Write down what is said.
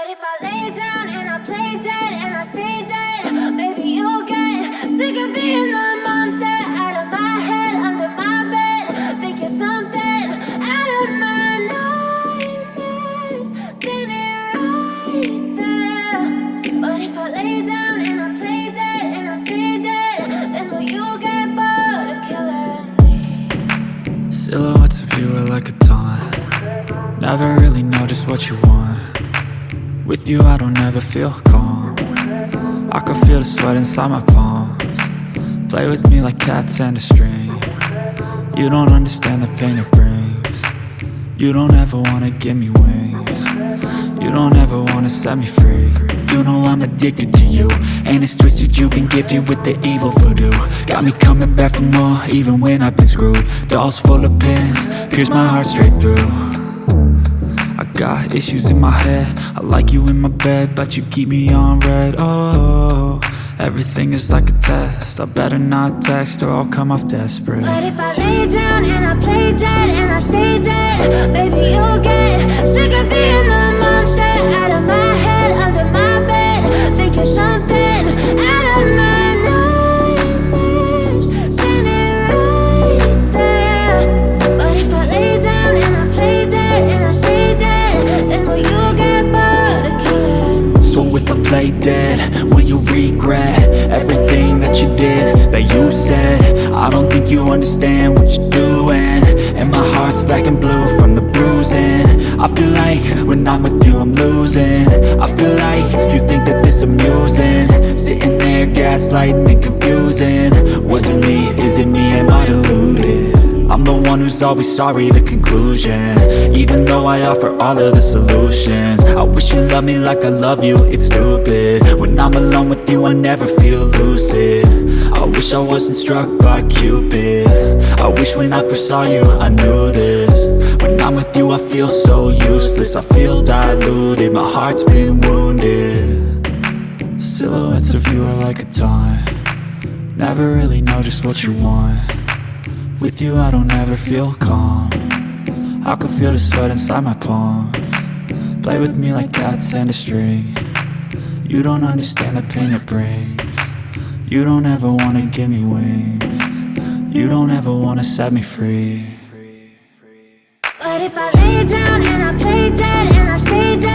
But if I lay down and I play dead and I stay dead, maybe you'll get sick of being the monster out of my head, under my bed, thinking something out of my nightmares, standing right there. But if I lay down and I play dead and I stay dead, then will you get bored of killing me? Silhouettes of you are like a taunt. Never really know just what you want. With you I don't ever feel calm. I can feel the sweat inside my palms. Play with me like cats and a string. You don't understand the pain it brings. You don't ever wanna give me wings. You don't ever wanna set me free. You know I'm addicted to you, and it's twisted, you've been gifted with the evil voodoo. Got me coming back for more, even when I've been screwed. Dolls full of pins, pierce my heart straight through. I got issues in my head, I like you in my bed, but you keep me on red. Oh, everything is like a test, I better not text or I'll come off desperate. But if I lay down and I play dead and I stay dead, baby you'll get sick of being the monster out of my head, under my bed, thinking something out of my nightmares, standing right there. But if I lay down and I play dead and I stay dead, then will you get bored of killing me? So if I play dead, will you regret everything that you did, that you said? I don't think you understand what you're doing, and my heart's black and blue from the bruising. I feel like when I'm with you I'm losing. I feel like you think that this amusing, sitting there gaslighting and confusing. Was it me? Is it me? Am I deluded? I'm the one who's always sorry, the conclusion, even though I offer all of the solutions. I wish you loved me like I love you, it's stupid. When I'm alone with you I never feel lucid. I wish I wasn't struck by Cupid. I wish when I first saw you I knew this. When I'm with you I feel so useless, I feel diluted, my heart's been wounded. Silhouettes of you are like a taunt. Never really know just what you want. With you I don't ever feel calm. I can feel the sweat inside my palms. Play with me like cats and a string. You don't understand the pain it brings. You don't ever wanna give me wings. You don't ever wanna set me free. But if I lay down and I play dead and I stay dead,